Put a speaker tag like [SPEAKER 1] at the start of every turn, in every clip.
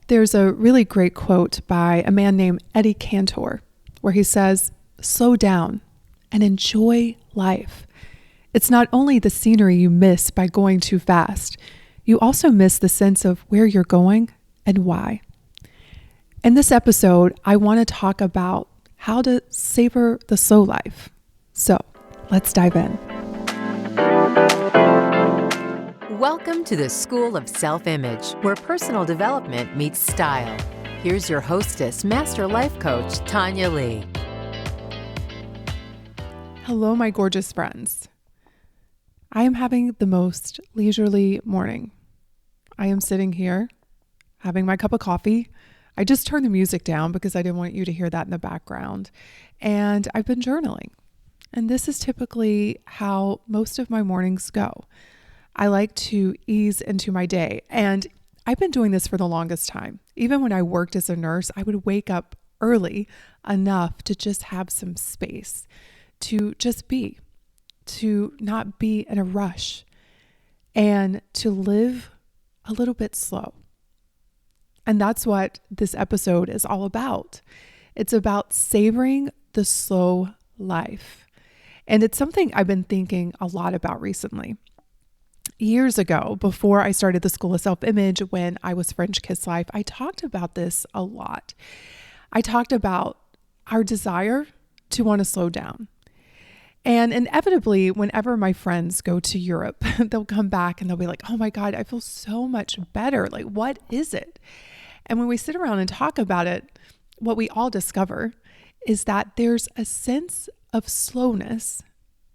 [SPEAKER 1] There's a really great quote by a man named Eddie Cantor where he says, "Slow down and enjoy life. It's not only the scenery you miss by going too fast, you also miss the sense of where you're going and why." In this episode, I want to talk about how to savor the slow life. So let's dive in.
[SPEAKER 2] Welcome to the School of Self-Image, where personal development meets style. Here's your hostess, Master Life Coach, Tonya Leigh.
[SPEAKER 1] Hello, my gorgeous friends. I am having the most leisurely morning. I am sitting here having my cup of coffee. I just turned the music down because I didn't want you to hear that in the background. And I've been journaling. And this is typically how most of my mornings go. I like to ease into my day. And I've been doing this for the longest time. Even when I worked as a nurse, I would wake up early enough to just have some space, to just be, to not be in a rush, and to live a little bit slow. And that's what this episode is all about. It's about savoring the slow life. And it's something I've been thinking a lot about recently. Years ago, before I started the School of Self-Image, when I was French Kiss Life, I talked about this a lot. I talked about our desire to want to slow down. And inevitably, whenever my friends go to Europe, they'll come back and they'll be like, "Oh my God, I feel so much better. Like, what is it?" And when we sit around and talk about it, what we all discover is that there's a sense of slowness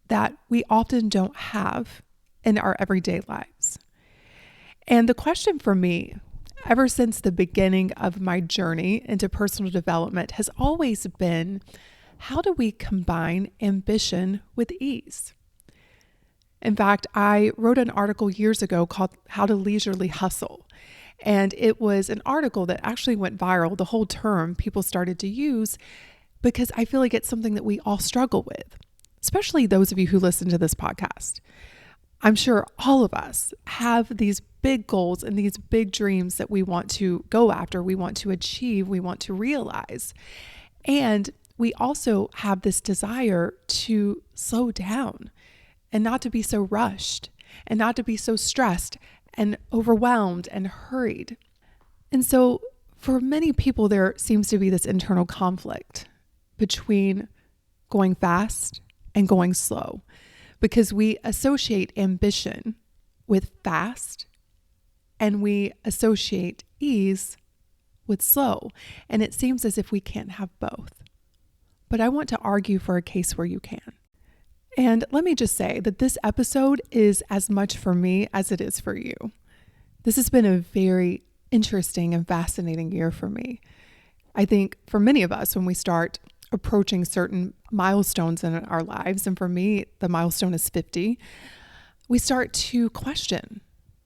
[SPEAKER 1] that we often don't have in our everyday lives. And the question for me, ever since the beginning of my journey into personal development, has always been, how do we combine ambition with ease? In fact, I wrote an article years ago called How to Leisurely Hustle. And it was an article that actually went viral. The whole term people started to use because I feel like it's something that we all struggle with, especially those of you who listen to this podcast. I'm sure all of us have these big goals and these big dreams that we want to go after, we want to achieve, we want to realize. And we also have this desire to slow down and not to be so rushed and not to be so stressed and overwhelmed and hurried. And so for many people, there seems to be this internal conflict between going fast and going slow, because we associate ambition with fast and we associate ease with slow. And it seems as if we can't have both. But I want to argue for a case where you can. And let me just say that this episode is as much for me as it is for you. This has been a very interesting and fascinating year for me. I think for many of us, when we start approaching certain milestones in our lives, and for me, the milestone is 50, we start to question,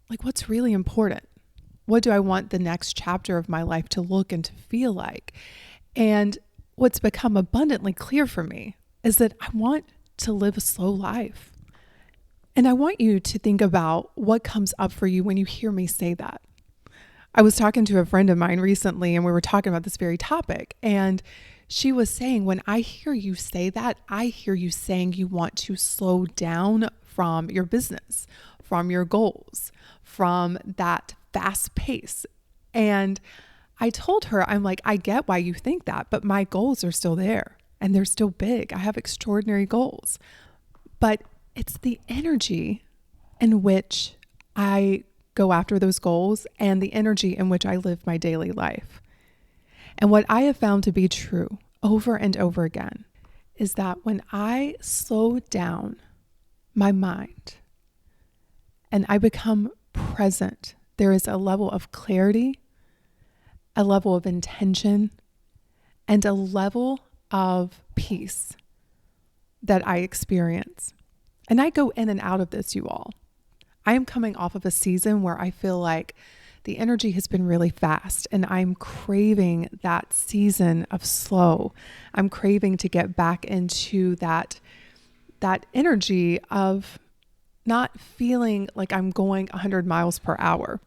[SPEAKER 1] like, what's really important? What do I want the next chapter of my life to look and to feel like? And what's become abundantly clear for me is that I want to live a slow life. And I want you to think about what comes up for you when you hear me say that. I was talking to a friend of mine recently, and we were talking about this very topic. And she was saying, when I hear you say that, I hear you saying you want to slow down from your business, from your goals, from that fast pace. And I told her, I'm like, I get why you think that, but my goals are still there and they're still big. I have extraordinary goals, but it's the energy in which I go after those goals and the energy in which I live my daily life. And what I have found to be true over and over again is that when I slow down my mind and I become present, there is a level of clarity, a level of intention, and a level of peace that I experience. And I go in and out of this, you all. I am coming off of a season where I feel like the energy has been really fast and I'm craving that season of slow. I'm craving to get back into that energy of not feeling like I'm going 100 miles per hour.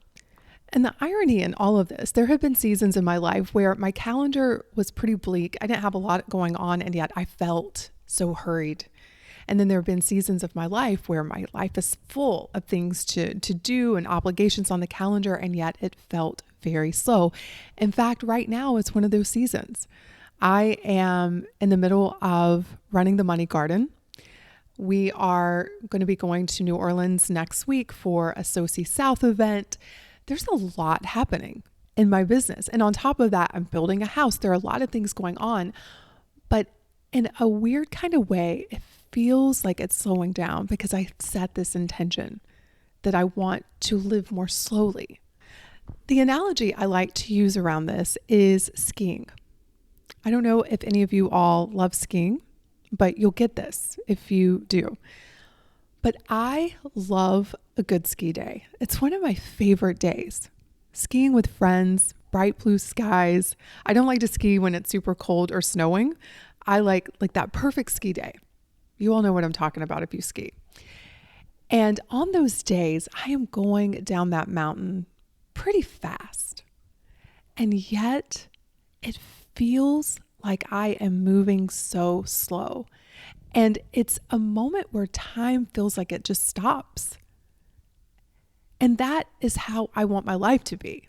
[SPEAKER 1] And the irony in all of this, there have been seasons in my life where my calendar was pretty bleak. I didn't have a lot going on, and yet I felt so hurried. And then there have been seasons of my life where my life is full of things to do and obligations on the calendar, and yet it felt very slow. In fact, right now it's one of those seasons. I am in the middle of running the Money Garden. We are going to be going to New Orleans next week for a Soci South event. There's a lot happening in my business. And on top of that, I'm building a house. There are a lot of things going on, but in a weird kind of way, it feels like it's slowing down because I set this intention that I want to live more slowly. The analogy I like to use around this is skiing. I don't know if any of you all love skiing, but you'll get this if you do. But I love a good ski day. It's one of my favorite days. Skiing with friends, bright blue skies. I don't like to ski when it's super cold or snowing. I like that perfect ski day. You all know what I'm talking about if you ski. And on those days, I am going down that mountain pretty fast. And yet it feels like I am moving so slow. And it's a moment where time feels like it just stops. And that is how I want my life to be.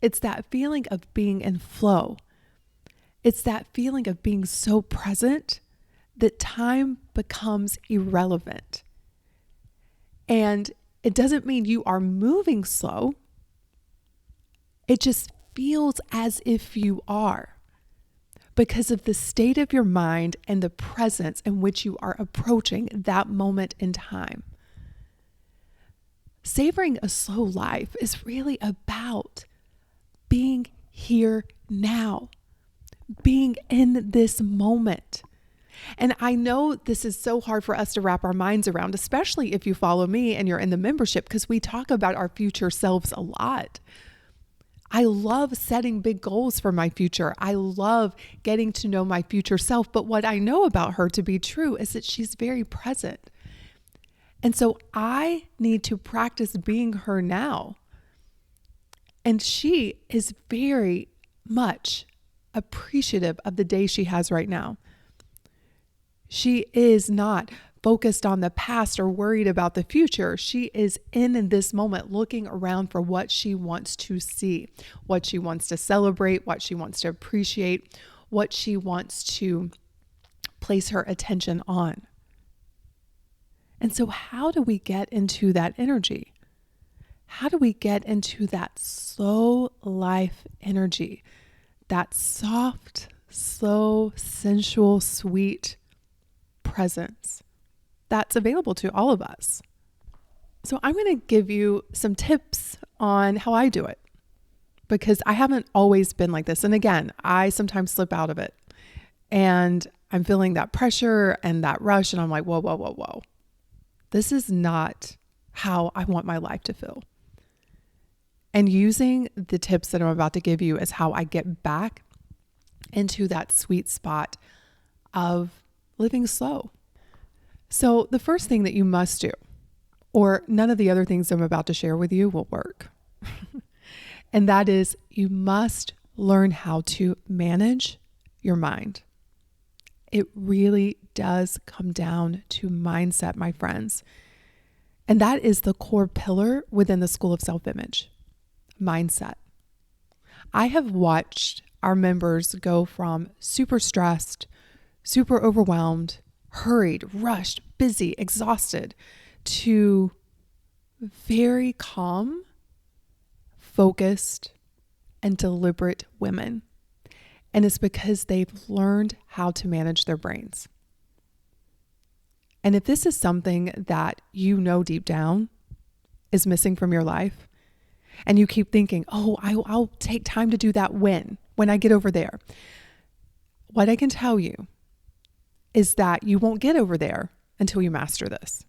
[SPEAKER 1] It's that feeling of being in flow. It's that feeling of being so present that time becomes irrelevant. And it doesn't mean you are moving slow. It just feels as if you are, because of the state of your mind and the presence in which you are approaching that moment in time. Savoring a slow life is really about being here now, being in this moment. And I know this is so hard for us to wrap our minds around, especially if you follow me and you're in the membership, because we talk about our future selves a lot. I love setting big goals for my future. I love getting to know my future self. But what I know about her to be true is that she's very present. And so I need to practice being her now. And she is very much appreciative of the day she has right now. She is not focused on the past or worried about the future. She is in this moment looking around for what she wants to see, what she wants to celebrate, what she wants to appreciate, what she wants to place her attention on. And so how do we get into that energy? How do we get into that slow life energy? That soft, slow, sensual, sweet presence that's available to all of us. So I'm going to give you some tips on how I do it, because I haven't always been like this. And again, I sometimes slip out of it and I'm feeling that pressure and that rush. And I'm like, whoa. This is not how I want my life to feel. And using the tips that I'm about to give you is how I get back into that sweet spot of living slow. So the first thing that you must do, or none of the other things I'm about to share with you will work, and that is you must learn how to manage your mind. It really does come down to mindset, my friends. And that is the core pillar within the School of Self-Image, mindset. I have watched our members go from super stressed, super overwhelmed, hurried, rushed, busy, exhausted, to very calm, focused, and deliberate women. And it's because they've learned how to manage their brains. And if this is something that you know deep down is missing from your life, and you keep thinking, oh, I'll take time to do that when I get over there. What I can tell you is that you won't get over there until you master this.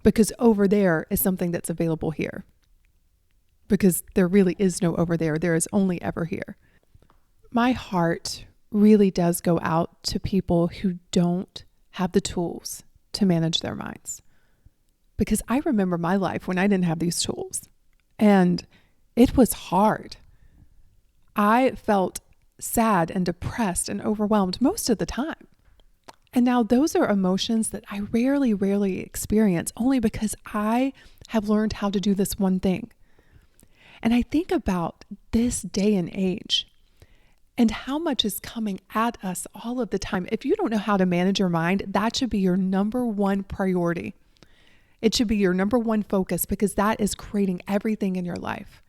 [SPEAKER 1] Because over there is something that's available here. Because there really is no over there. There is only ever here. My heart really does go out to people who don't have the tools to manage their minds. Because I remember my life when I didn't have these tools. And It was hard. I felt sad and depressed and overwhelmed most of the time. And now those are emotions that I rarely experience only because I have learned how to do this one thing. And I think about this day and age and how much is coming at us all of the time. If you don't know how to manage your mind, that should be your number one priority. It should be your number one focus because that is creating everything in your life.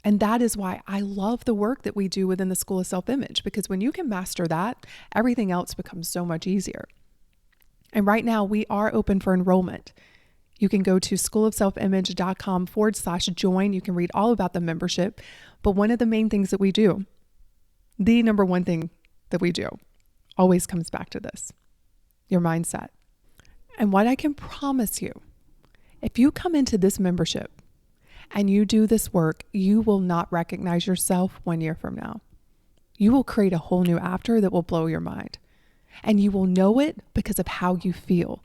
[SPEAKER 1] And that is why I love the work that we do within the School of Self-Image, because when you can master that, everything else becomes so much easier. And right now we are open for enrollment. You can go to schoolofselfimage.com/join. You can read all about the membership. But one of the main things that we do, the number one thing that we do, always comes back to this, your mindset. And what I can promise you, if you come into this membership and you do this work, you will not recognize yourself 1 year from now. You will create a whole new after that will blow your mind. And you will know it because of how you feel.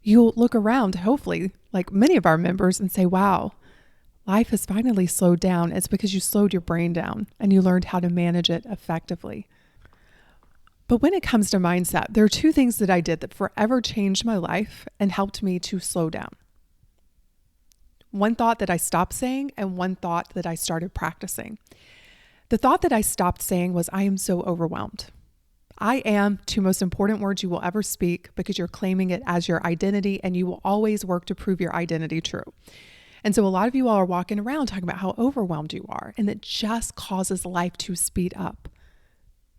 [SPEAKER 1] You'll look around, hopefully, like many of our members, and say, wow, life has finally slowed down. It's because you slowed your brain down and you learned how to manage it effectively. But when it comes to mindset, there are two things that I did that forever changed my life and helped me to slow down. One thought that I stopped saying and one thought that I started practicing. The thought that I stopped saying was, I am so overwhelmed. I am, two most important words you will ever speak because you're claiming it as your identity and you will always work to prove your identity true. And so a lot of you all are walking around talking about how overwhelmed you are, and that just causes life to speed up.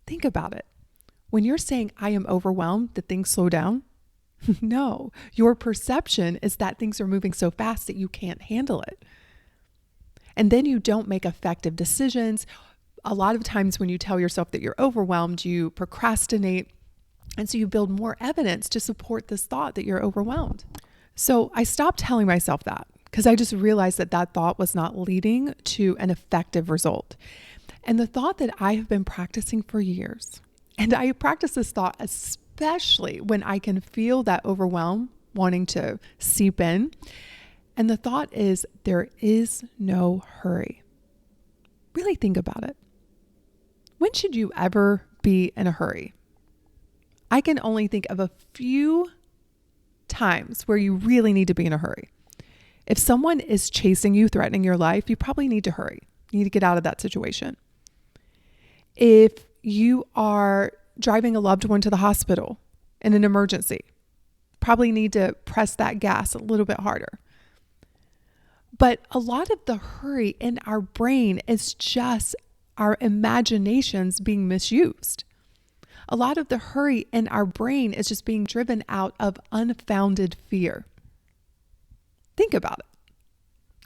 [SPEAKER 1] Think about it. When you're saying, I am overwhelmed, did things slow down? No, your perception is that things are moving so fast that you can't handle it. And then you don't make effective decisions. A lot of times when you tell yourself that you're overwhelmed, you procrastinate. And so you build more evidence to support this thought that you're overwhelmed. So I stopped telling myself that because I just realized that that thought was not leading to an effective result. And the thought that I have been practicing for years, and I practice this thought especially when I can feel that overwhelm wanting to seep in. And the thought is, there is no hurry. Really think about it. When should you ever be in a hurry? I can only think of a few times where you really need to be in a hurry. If someone is chasing you, threatening your life, you probably need to hurry. You need to get out of that situation. If you are driving a loved one to the hospital in an emergency, probably need to press that gas a little bit harder. But a lot of the hurry in our brain is just our imaginations being misused. A lot of the hurry in our brain is just being driven out of unfounded fear. Think about it.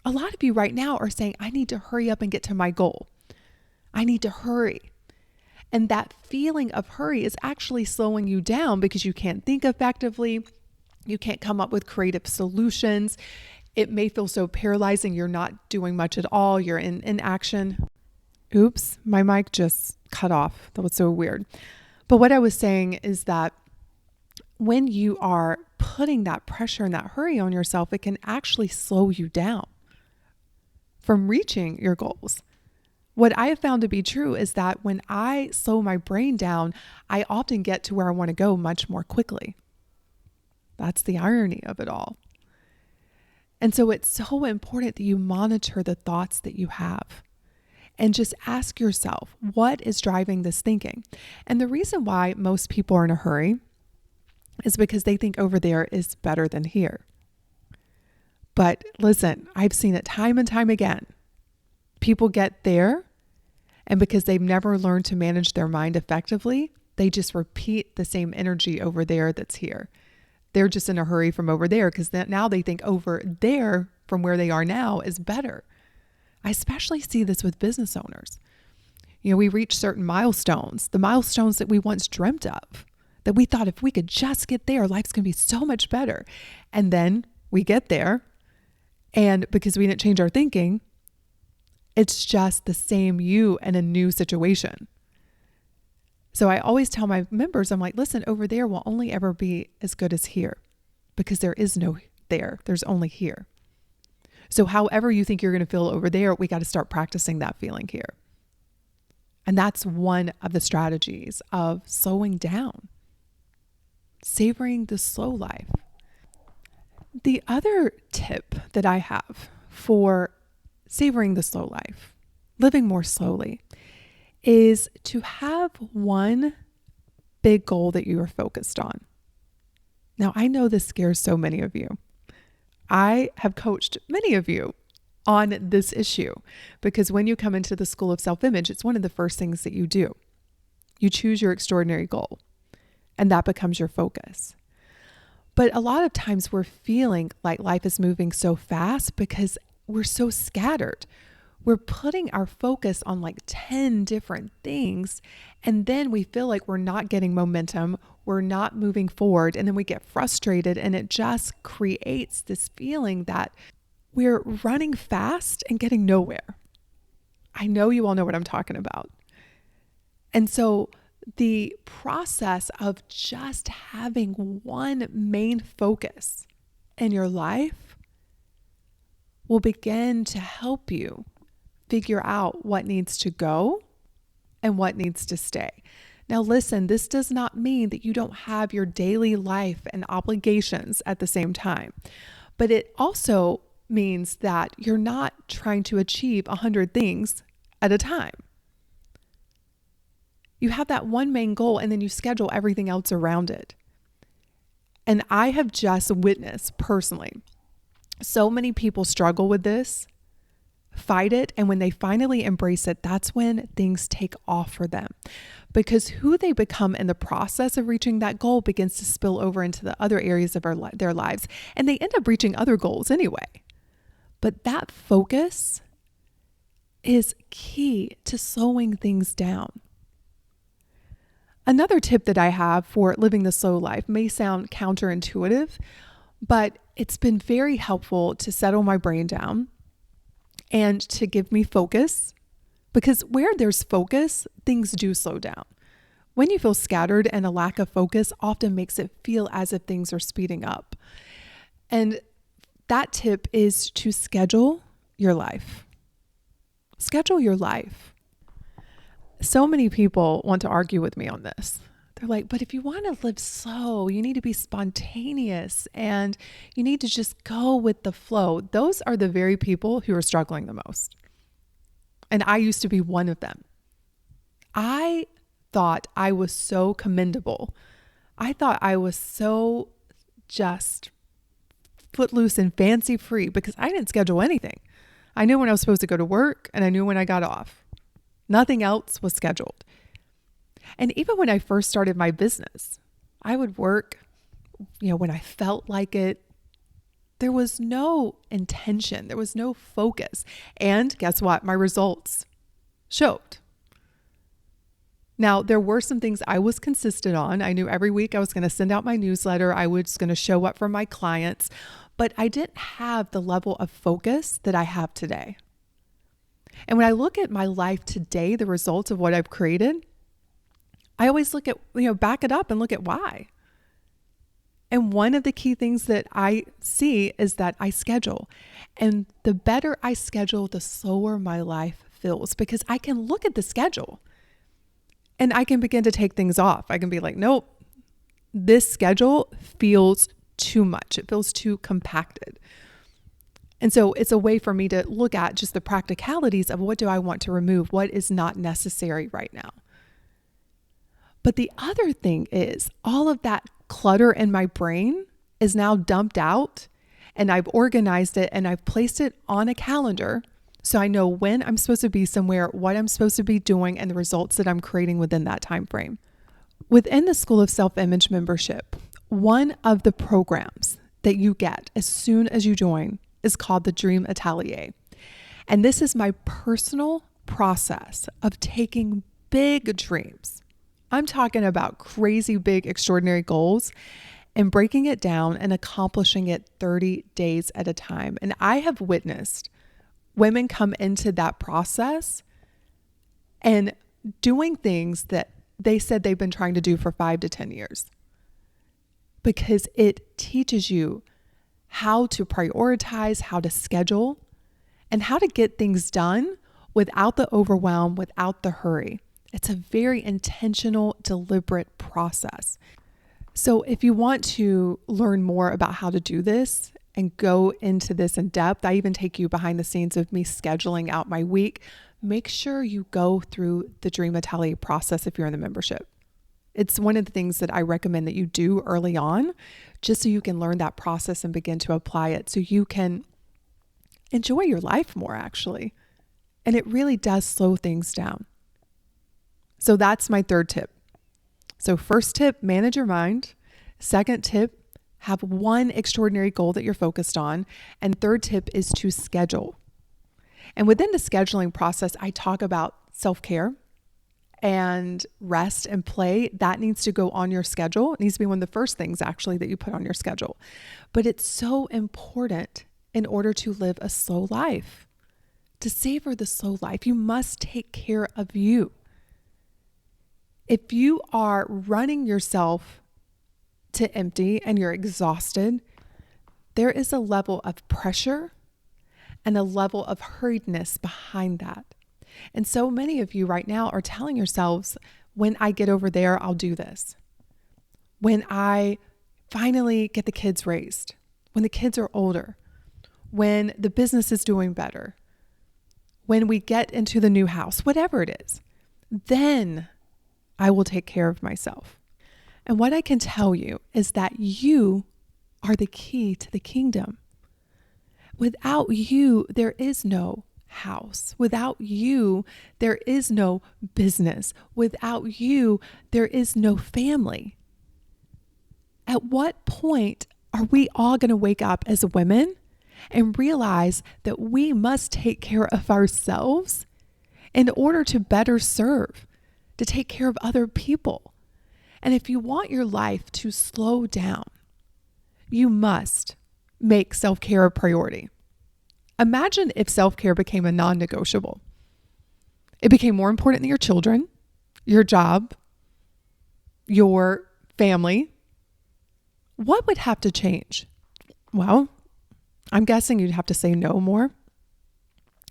[SPEAKER 1] A lot of you right now are saying, I need to hurry up and get to my goal. I need to hurry. And that feeling of hurry is actually slowing you down because you can't think effectively. You can't come up with creative solutions. It may feel so paralyzing. You're not doing much at all. You're in inaction. Oops, my mic just cut off. That was so weird. But what I was saying is that when you are putting that pressure and that hurry on yourself, it can actually slow you down from reaching your goals. What I have found to be true is that when I slow my brain down, I often get to where I want to go much more quickly. That's the irony of it all. And so it's so important that you monitor the thoughts that you have and just ask yourself, what is driving this thinking? And the reason why most people are in a hurry is because they think over there is better than here. But listen, I've seen it time and time again. People get there, and because they've never learned to manage their mind effectively, they just repeat the same energy over there that's here. They're just in a hurry from over there because now they think over there from where they are now is better. I especially see this with business owners. You know, we reach certain milestones, the milestones that we once dreamt of, that we thought if we could just get there, life's going to be so much better. And then we get there, and because we didn't change our thinking, it's just the same you in a new situation. So I always tell my members, I'm like, listen, over there will only ever be as good as here because there is no there. There's only here. So however you think you're going to feel over there, we got to start practicing that feeling here. And that's one of the strategies of slowing down, savoring the slow life. The other tip that I have for savoring the slow life, living more slowly, is to have one big goal that you are focused on. Now, I know this scares so many of you. I have coached many of you on this issue because when you come into the School of Self-Image, it's one of the first things that you do. You choose your extraordinary goal, and that becomes your focus. But a lot of times we're feeling like life is moving so fast because we're so scattered. We're putting our focus on like 10 different things, and then we feel like we're not getting momentum, we're not moving forward, and then we get frustrated, and it just creates this feeling that we're running fast and getting nowhere. I know you all know what I'm talking about. And so the process of just having one main focus in your life will begin to help you figure out what needs to go and what needs to stay. Now, listen, this does not mean that you don't have your daily life and obligations at the same time, but it also means that you're not trying to achieve 100 things at a time. You have that one main goal and then you schedule everything else around it. And I have just witnessed personally, so many people struggle with this, fight it, and when they finally embrace it, that's when things take off for them. Because who they become in the process of reaching that goal begins to spill over into the other areas of their lives, and they end up reaching other goals anyway. But that focus is key to slowing things down. Another tip that I have for living the slow life may sound counterintuitive, but it's been very helpful to settle my brain down and to give me focus, because where there's focus, things do slow down. When you feel scattered, and a lack of focus often makes it feel as if things are speeding up. And that tip is to schedule your life. Schedule your life. So many people want to argue with me on this. They're like, but if you want to live slow, you need to be spontaneous and you need to just go with the flow. Those are the very people who are struggling the most. And I used to be one of them. I thought I was so commendable. I thought I was so just footloose and fancy free because I didn't schedule anything. I knew when I was supposed to go to work and I knew when I got off. Nothing else was scheduled. And even when I first started my business, I would work, when I felt like it. There was no intention. There was no focus. And guess what? My results showed. Now, there were some things I was consistent on. I knew every week I was going to send out my newsletter. I was going to show up for my clients, but I didn't have the level of focus that I have today. And when I look at my life today, the results of what I've created, I always look at, back it up and look at why. And one of the key things that I see is that I schedule. And the better I schedule, the slower my life feels, because I can look at the schedule and I can begin to take things off. I can be like, nope, this schedule feels too much. It feels too compacted. And so it's a way for me to look at just the practicalities of what do I want to remove? What is not necessary right now? But the other thing is all of that clutter in my brain is now dumped out, and I've organized it and I've placed it on a calendar so I know when I'm supposed to be somewhere, what I'm supposed to be doing, and the results that I'm creating within that time frame. Within the School of Self-Image membership, one of the programs that you get as soon as you join is called the Dream Atelier. And this is my personal process of taking big dreams. I'm talking about crazy big, extraordinary goals and breaking it down and accomplishing it 30 days at a time. And I have witnessed women come into that process and doing things that they said they've been trying to do for 5 to 10 years, because it teaches you how to prioritize, how to schedule, and how to get things done without the overwhelm, without the hurry. It's a very intentional, deliberate process. So if you want to learn more about how to do this and go into this in depth, I even take you behind the scenes of me scheduling out my week. Make sure you go through the Dream Atelier process if you're in the membership. It's one of the things that I recommend that you do early on, just so you can learn that process and begin to apply it so you can enjoy your life more, actually. And it really does slow things down. So that's my third tip. So first tip, manage your mind. Second tip, have one extraordinary goal that you're focused on. And third tip is to schedule. And within the scheduling process, I talk about self-care and rest and play. That needs to go on your schedule. It needs to be one of the first things actually that you put on your schedule. But it's so important in order to live a slow life. To savor the slow life, you must take care of you. If you are running yourself to empty and you're exhausted, there is a level of pressure and a level of hurriedness behind that. And so many of you right now are telling yourselves, when I get over there, I'll do this. When I finally get the kids raised, when the kids are older, when the business is doing better, when we get into the new house, whatever it is, then I will take care of myself. And what I can tell you is that you are the key to the kingdom. Without you, there is no house. Without you, there is no business. Without you, there is no family. At what point are we all going to wake up as women and realize that we must take care of ourselves in order to better serve, to take care of other people? And if you want your life to slow down, you must make self-care a priority. Imagine if self-care became a non-negotiable. It became more important than your children, your job, your family. What would have to change? Well, I'm guessing you'd have to say no more.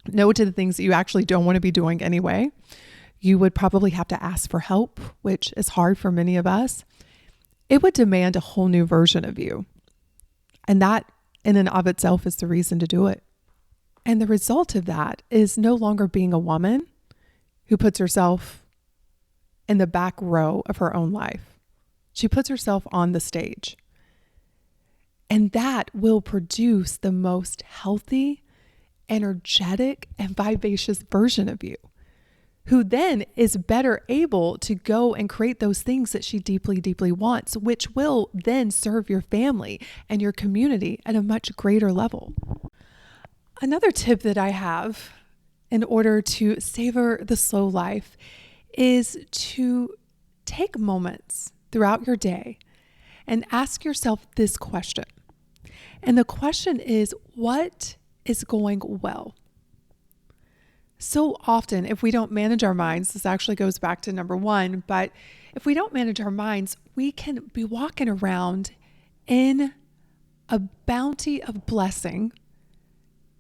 [SPEAKER 1] No to the things that you actually don't want to be doing anyway. You would probably have to ask for help, which is hard for many of us. It would demand a whole new version of you. And that in and of itself is the reason to do it. And the result of that is no longer being a woman who puts herself in the back row of her own life. She puts herself on the stage. And that will produce the most healthy, energetic, and vivacious version of you, who then is better able to go and create those things that she deeply, deeply wants, which will then serve your family and your community at a much greater level. Another tip that I have in order to savor the slow life is to take moments throughout your day and ask yourself this question. And the question is, what is going well? So often, if we don't manage our minds, this actually goes back to number one, but if we don't manage our minds, we can be walking around in a bounty of blessing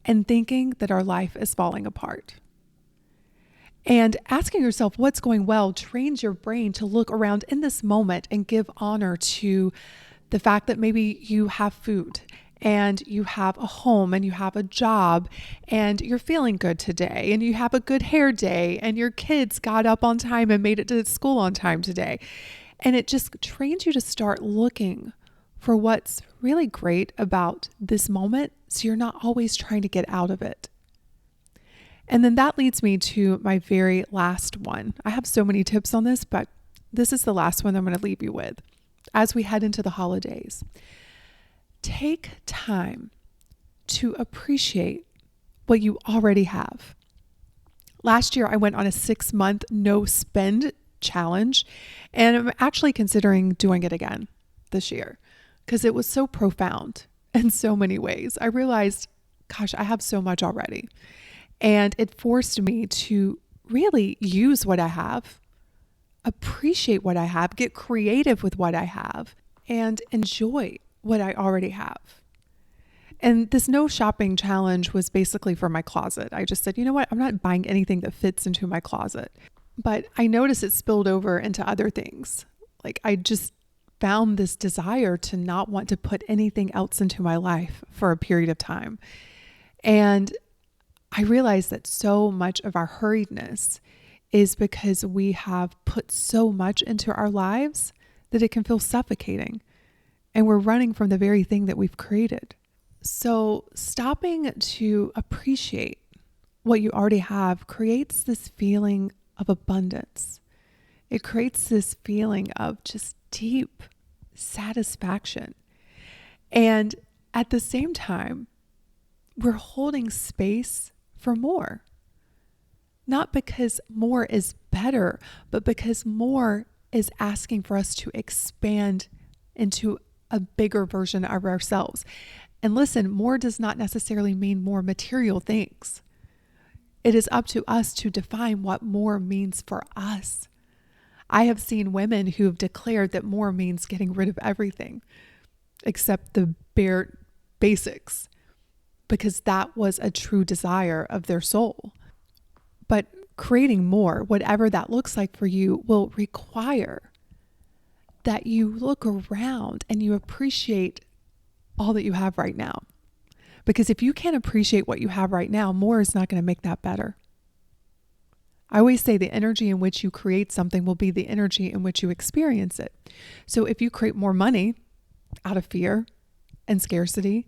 [SPEAKER 1] and thinking that our life is falling apart. And asking yourself what's going well trains your brain to look around in this moment and give honor to the fact that maybe you have food and you have a home and you have a job and you're feeling good today and you have a good hair day and your kids got up on time and made it to school on time today. And it just trains you to start looking for what's really great about this moment, so you're not always trying to get out of it. And then that leads me to my very last one. I have so many tips on this, but this is the last one I'm going to leave you with as we head into the holidays. Take time to appreciate what you already have. Last year, I went on a 6-month no spend challenge, and I'm actually considering doing it again this year because it was so profound in so many ways. I realized, gosh, I have so much already. And it forced me to really use what I have, appreciate what I have, get creative with what I have, and enjoy what I already have. And this no shopping challenge was basically for my closet. I just said, you know what? I'm not buying anything that fits into my closet. But I noticed it spilled over into other things. Like I just found this desire to not want to put anything else into my life for a period of time. And I realized that so much of our hurriedness is because we have put so much into our lives that it can feel suffocating. And we're running from the very thing that we've created. So stopping to appreciate what you already have creates this feeling of abundance. It creates this feeling of just deep satisfaction. And at the same time, we're holding space for more. Not because more is better, but because more is asking for us to expand into a bigger version of ourselves. And listen, more does not necessarily mean more material things. It is up to us to define what more means for us. I have seen women who have declared that more means getting rid of everything except the bare basics, because that was a true desire of their soul. But creating more, whatever that looks like for you, will require that you look around and you appreciate all that you have right now. Because if you can't appreciate what you have right now, more is not going to make that better. I always say the energy in which you create something will be the energy in which you experience it. So if you create more money out of fear and scarcity,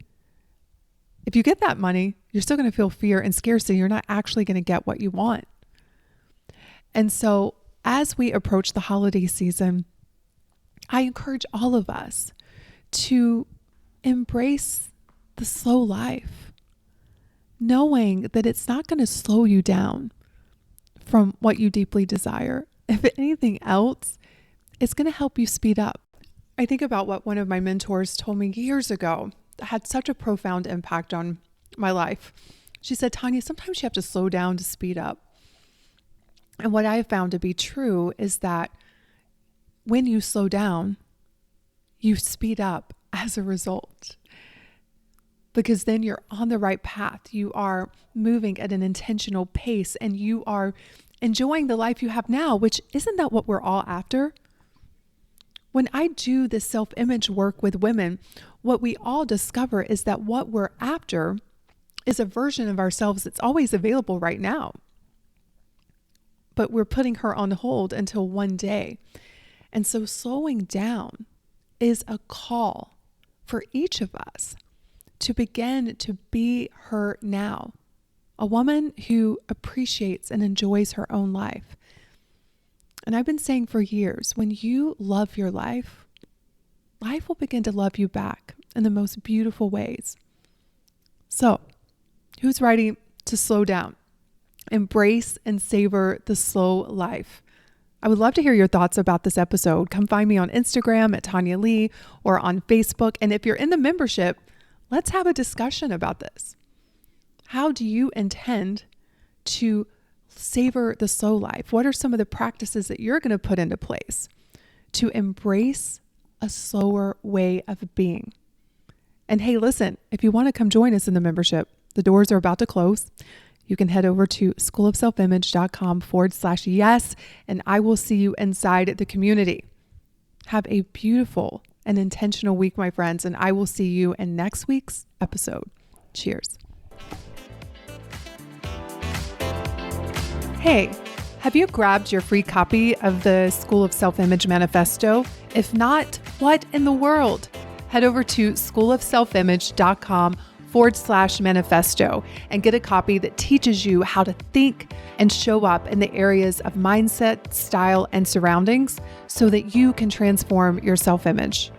[SPEAKER 1] if you get that money, you're still going to feel fear and scarcity. You're not actually going to get what you want. And so as we approach the holiday season, I encourage all of us to embrace the slow life, knowing that it's not going to slow you down from what you deeply desire. If anything else, it's going to help you speed up. I think about what one of my mentors told me years ago that had such a profound impact on my life. She said, Tonya, sometimes you have to slow down to speed up. And what I have found to be true is that when you slow down, you speed up as a result. Because then you're on the right path. You are moving at an intentional pace and you are enjoying the life you have now, which isn't that what we're all after? When I do this self-image work with women, what we all discover is that what we're after is a version of ourselves that's always available right now. But we're putting her on hold until one day. And so slowing down is a call for each of us to begin to be her now, a woman who appreciates and enjoys her own life. And I've been saying for years, when you love your life, life will begin to love you back in the most beautiful ways. So, who's ready to slow down? Embrace and savor the slow life. I would love to hear your thoughts about this episode. Come find me on Instagram at Tonya Leigh or on Facebook. And if you're in the membership, let's have a discussion about this. How do you intend to savor the slow life? What are some of the practices that you're going to put into place to embrace a slower way of being? And hey, listen, if you want to come join us in the membership, the doors are about to close. You can head over to schoolofselfimage.com/yes, and I will see you inside the community. Have a beautiful and intentional week, my friends, and I will see you in next week's episode. Cheers. Hey, have you grabbed your free copy of the School of Self-Image Manifesto? If not, what in the world? Head over to schoolofselfimage.com/manifesto and get a copy that teaches you how to think and show up in the areas of mindset, style, and surroundings so that you can transform your self-image.